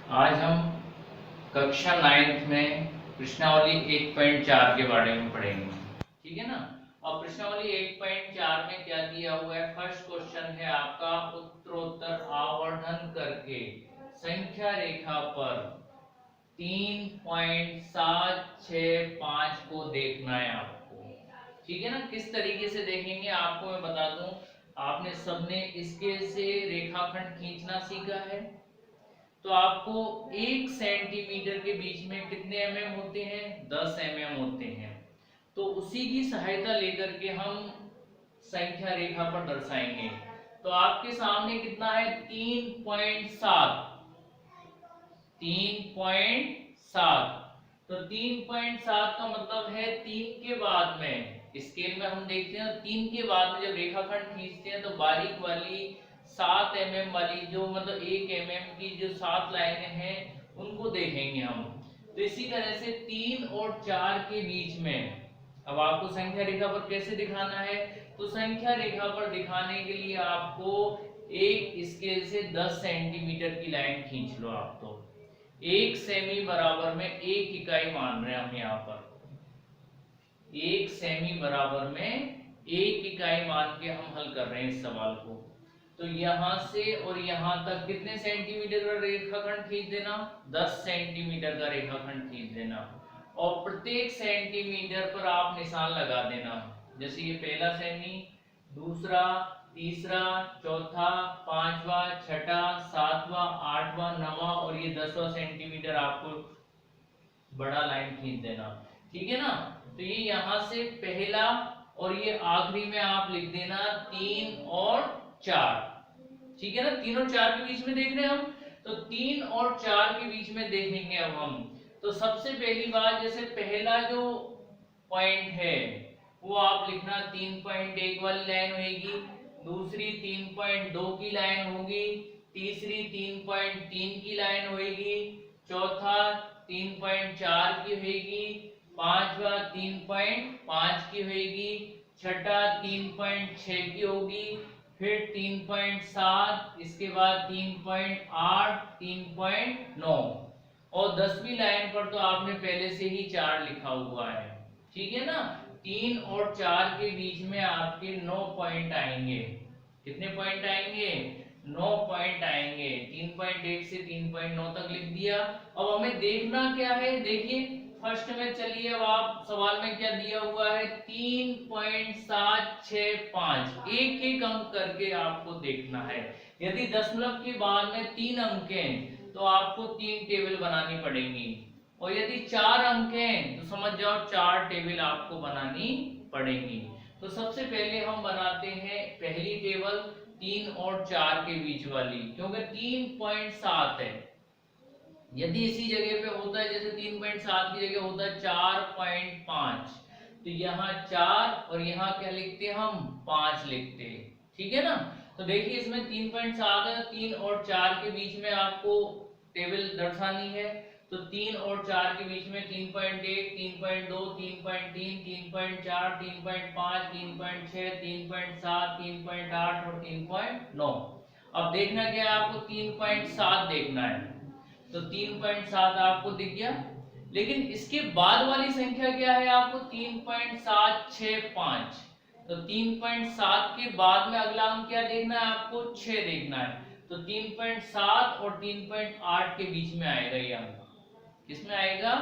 आज हम कक्षा 9th में प्रश्नावली 1.4 के बारे में पढ़ेंगे। ठीक है ना। अब प्रश्नावली 1.4 में क्या दिया हुआ है? फर्स्ट क्वेश्चन है आपका, उत्तरोत्तर आवर्धन करके संख्या रेखा पर 3.765 को देखना है आपको। ठीक है ना। किस तरीके से देखेंगे आपको मैं बता दूं। आपने सबने इसके से रेखाखंड खींचना सीखा है, तो आपको 1 सेंटीमीटर के बीच में कितने mm होते हैं? 10 mm होते हैं। तो उसी की सहायता लेकर के हम संख्या रेखा पर दर्शाएंगे। तो आपके सामने कितना है? 3.7। 3.7। तो 3.7 का मतलब है 3 के बाद में, स्केल में हम देखते हैं 3 के बाद में जब रेखाखंड खींचते हैं तो बारीक वाली 7 mm वाली, जो मतलब 1 mm की जो 7 लाइनें हैं उनको देखेंगे हम। तो इसी तरह से 3 और 4 के बीच में अब आपको संख्या रेखा पर कैसे दिखाना है? तो संख्या रेखा पर दिखाने के लिए आपको एक स्केल से 10 सेंटीमीटर की लाइन खींच लो आप। तो 1 सेमी बराबर में 1 इकाई मान रहे हैं हम यहाँ पर। 1 सेमी बराबर में 1 इकाई मान के हम हल कर रहे हैं इस सवाल को। तो यहां से और यहां तक कितने सेंटीमीटर का रेखाखंड खींच देना? 10 सेंटीमीटर का रेखाखंड खींच देना। और प्रत्येक सेंटीमीटर पर आप निशान लगा देना। जैसे ये पहला सेमी, दूसरा, तीसरा, चौथा, पांचवा, छठा, सातवां, आठवां, नौवां और ये 10वां सेंटीमीटर आपको बड़ा लाइन खींच देना। ठीक है ना। तो ये यहां से पहला और ये आखिरी में आप लिख देना 3 और 4। ठीक है ना। 3 और 4 के बीच में देख रहे हैं हम, तो 3 और 4 के बीच में देखेंगे अब हम। तो सबसे पहली बात, जैसे पहला जो पॉइंट है वो आप लिखना 3.1 वाली लाइन होगी, दूसरी 3.2 की लाइन होगी, तीसरी 3.3 की लाइन होगी, चौथा 3.4 की होगी, पांचवा 3.5 की होगी, छठा 3.6 की होगी, फिर 3.7, इसके बाद 3.8, 3.9 और 10वीं लाइन पर तो आपने पहले से ही 4 लिखा हुआ है। ठीक है ना। 3 और 4 के बीच में आपके 9 पॉइंट आएंगे। कितने पॉइंट आएंगे? 9 पॉइंट आएंगे। 3.1 से 3.9 तक लिख दिया। अब हमें देखना क्या है? देखिए फर्स्ट में, चलिए अब आप सवाल में क्या दिया हुआ है? 3.765, एक एक अंक करके आपको देखना है। यदि दशमलव के बाद में 3 अंक हैं तो आपको 3 टेबल बनानी पड़ेंगी, और यदि 4 अंक हैं तो समझ जाओ 4 टेबल आपको बनानी पड़ेंगी। तो सबसे पहले हम बनाते हैं पहली टेबल 3 और 4 के बीच वाली, क्योंकि 3.7 है। यदि इसी जगह पे होता है, जैसे 3.7 की जगह होता है 4.5, तो यहाँ 4 और यहाँ क्या लिखते हैं हम? 5 लिखते हैं। ठीक है ना। तो देखिए इसमें 3.7 है, 3 और 4 के बीच में आपको टेबल दर्शानी है। तो 3 और 4 के बीच में 3.1, 3.2, 3.3, 3.4, 3.5, 3.6, 3.7, 3.8 और 3.9। अब देखना क्या है आपको? 3.7 देखना है। तो 3.7 आपको दिख गया। लेकिन इसके बाद वाली संख्या क्या है? आपको 3.765। तो 3.7 के बाद में अगला अंक क्या देखना है आपको? 6 देखना है। तो 3.7 और 3.8 के बीच में आएगा ये अंक। किसमें आएगा?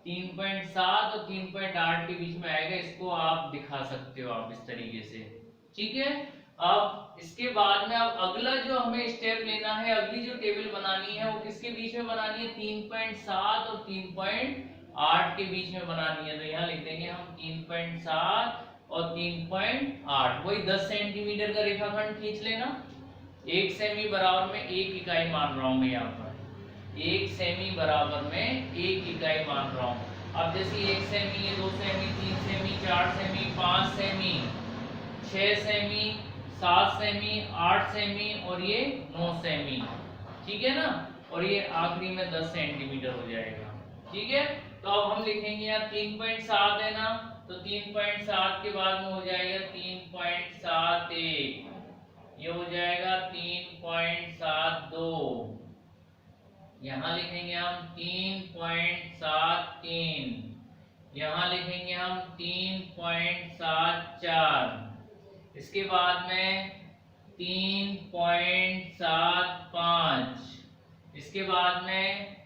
3.7 और 3.8 के बीच में आएगा। इसको आप दिखा सकते हो आप इस तरीके से। ठीक है। अब इसके बाद में अब अगला जो हमें स्टेप लेना है, अगली जो टेबल बनानी है वो किसके बीच में बनानी है? 3.7 और 3.8 के बीच में बनानी है। तो यहाँ लिख देंगे हम 3.7 और 3.8। वही 10 सेंटीमीटर का रेखाखंड खींच लेना। 1 सेमी बराबर में 1 इकाई मान रहा हूं मैं यहाँ पर। 1 सेमी बराबर में 1 इकाई मान रहा हूं। अब जैसे 1 semi, 2 semi, 3 semi, 4 semi, 5 semi, 6 semi, 7 semi, 8 semi और ये 9 सेमी। ठीक है ना। और ये आखिरी में 10 सेंटीमीटर हो जाएगा। ठीक है। तो अब हम लिखेंगे यहाँ 3.7 है ना, तो 3.7 के बाद में हो जाएगा 3.71, ये हो जाएगा 3.72, यहाँ लिखेंगे हम 3.73, यहाँ लिखेंगे हम 3.74, इसके बाद में 3.75, इसके बाद में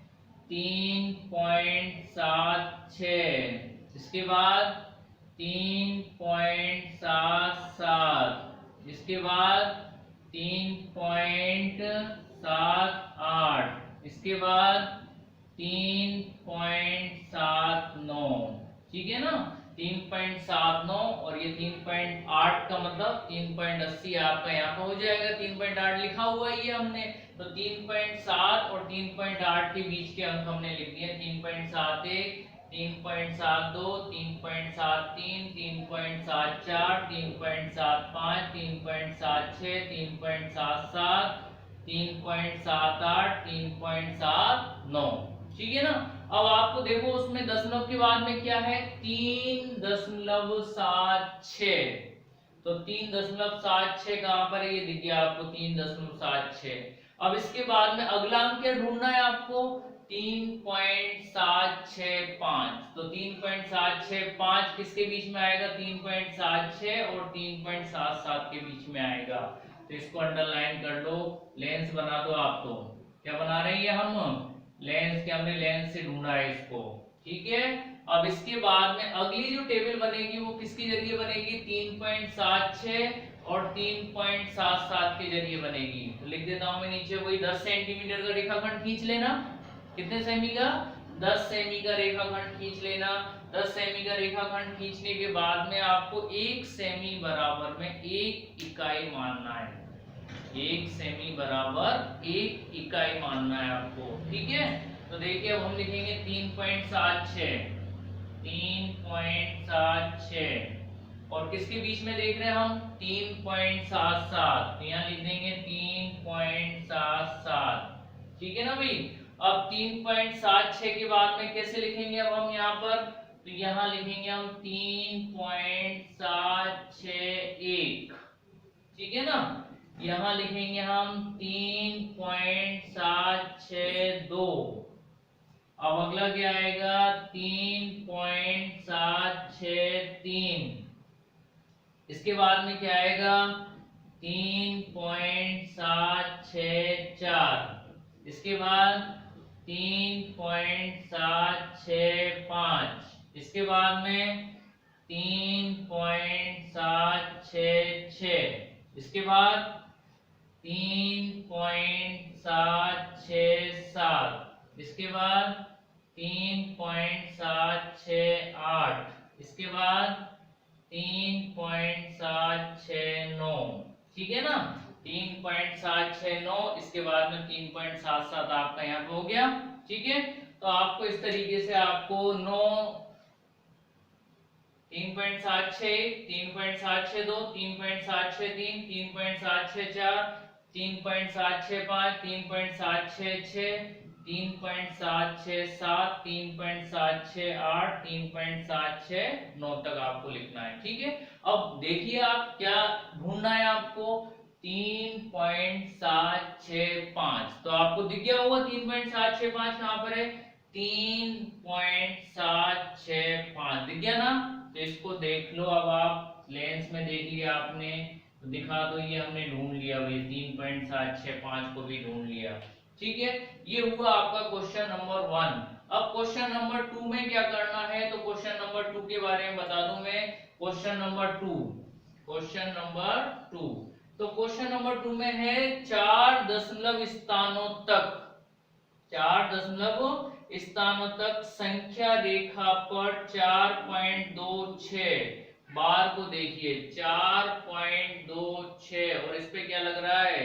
3.76, इसके बाद 3.77, इसके बाद 3.78, इसके बाद 3.79, ठीक है ना। 3.79 और ये 3.8 का मतलब 3.80 आपका यहाँ पे हो जाएगा। 3.8 लिखा हुआ है ये हमने, तो 3.7 और 3.8 के बीच के अंक हमने लिख दिए। 3.71, 3.72, 3.73, 3.74, 3.75, 3.76, 3.77, 3.78, 3.79, ठीक है ना। अब आपको देखो उसमें दशमलव के बाद में क्या है, 3.76, तो 3.76 कहां पर है, ये दिख गया आपको 3.76। अब इसके बाद में अगला अंक क्या ढूंढना है आपको, 3.765, तो 3.765 किसके बीच में आएगा, 3.76 और 3.77 के बीच में आएगा। तो इसको अंडरलाइन कर लो, लेंस बना दो आप। तो क्या बना रहे हैं हम, लेंस के, हमने लेंस से ढूंढा है इसको, ठीक है। अब इसके बाद में अगली जो टेबल बनेगी वो किसके जरिए बनेगी, 3.76 और 3.77 के जरिए बनेगी। तो लिख देता हूं मैं नीचे, वही 10 सेंटीमीटर का रेखाखंड खींच लेना। कितने सेमी का, 10 सेमी का रेखाखंड खींच लेना। 10 सेमी का रेखाखंड खींचने के बाद में आपको 1 सेमी बराबर में 1 इकाई मानना है। 1 सेमी बराबर 1 इकाई मानना है आपको, ठीक है। तो देखिए अब हम लिखेंगे 3.76, 3.76 और किसके बीच में देख रहे हैं हम, 3.77, तो यहाँ लिख देंगे 3.77, ठीक है ना भाई। अब 3.76 के बाद में कैसे लिखेंगे अब हम यहाँ पर, तो यहाँ लिखेंगे हम 3.761, ठीक है ना। यहाँ लिखेंगे हम 3.762। अब अगला क्या आएगा, 3.763, इसके बाद में क्या आएगा, 3.764, इसके बाद 3.765, इसके बाद में 3.766, इसके बाद 3.767, इसके बाद 3.768, इसके बाद 3.769, ठीक है ना। 3.769, इसके बाद में 3.77 आपका यहाँ पे हो गया, ठीक है। तो आपको इस तरीके से आपको 3.761, 3.762, 3.763, 3.764, 3.765, 3.766, 3.767, 3.768, 3.769 तक आपको लिखना है, ठीक है। अब देखिए आप क्या ढूंढना है आपको, 3.765, तो आपको दिख गया होगा 3.765 कहां पर है, 3.765 दिख गया ना। तो इसको देख लो, अब आप लेंस में देख लिया आपने, तो दिखा दो, ये हमने ढूंढ लिया भाई, 3.765 को भी ढूंढ लिया, ठीक है। ये हुआ आपका क्वेश्चन नंबर 1। अब क्वेश्चन नंबर 2 में क्या करना है, तो क्वेश्चन नंबर 2 के बारे में बता दूं मैं। क्वेश्चन नंबर 2, क्वेश्चन नंबर 2, तो क्वेश्चन नंबर 2 में है 4 दशमलव स्थानों तक, 4 दशमलव स्थानों तक संख्या रेखा पर 4.26 बार को देखिए, 4.26 और इस पे क्या लग रहा है,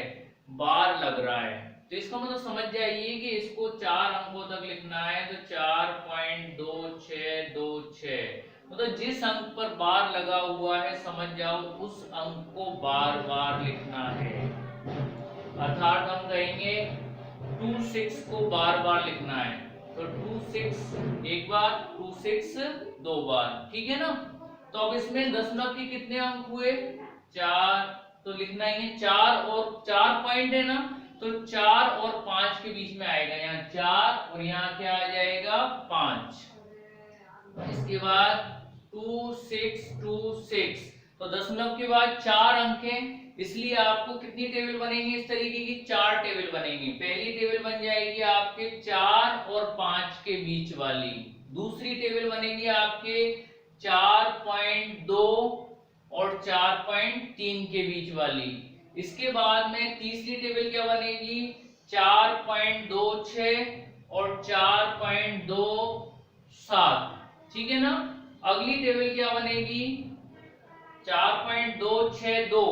बार लग रहा है। तो इसका मतलब समझ जाइए कि इसको 4 अंकों तक लिखना है, तो 4.2626, मतलब जिस अंक पर बार लगा हुआ है समझ जाओ उस अंक को बार बार लिखना है। अर्थात हम कहेंगे 26 को बार बार लिखना है, तो 26 एक बार, 26 दो बार, ठीक है ना। तो अब इसमें दशमलव के कितने अंक हुए, 4, तो लिखना ही है 4 और 4 पॉइंट है ना, तो 4 और 5 के बीच में आएगा, यहाँ 4 और यहाँ क्या आ जाएगा 5। इसके बाद 2 6 2 6, तो दशमलव के बाद 4 अंक हैं, इसलिए आपको कितनी टेबल बनेंगी इस तरीके की, 4 टेबल बनेंगी। पहली टेबल बन जाएगी आपके 4 और 5 के बीच वाली, दूसरी टेबल बनेगी आपके 4.2 और 4.3 के बीच वाली। इसके बाद में तीसरी टेबल क्या बनेगी, 4.26 और 4.27, ठीक है ना। अगली टेबल क्या बनेगी, 4.262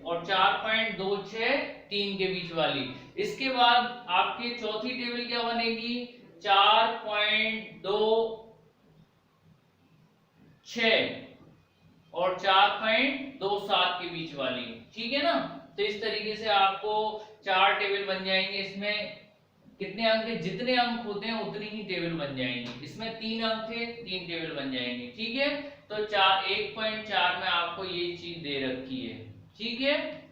और 4.263 के बीच वाली। इसके बाद आपकी चौथी टेबल क्या बनेगी, 4.26 और 4.27 के बीच वाली, ठीक है ना। तो इस तरीके से आपको 4 टेबल बन जाएंगे। इसमें कितने अंक है, जितने अंक होते हैं उतनी ही टेबल बन जाएंगी। इसमें 3 अंक थे, 3 टेबल बन जाएंगे, ठीक है। तो 1.4 में आपको ये चीज दे रखी है, ठीक है।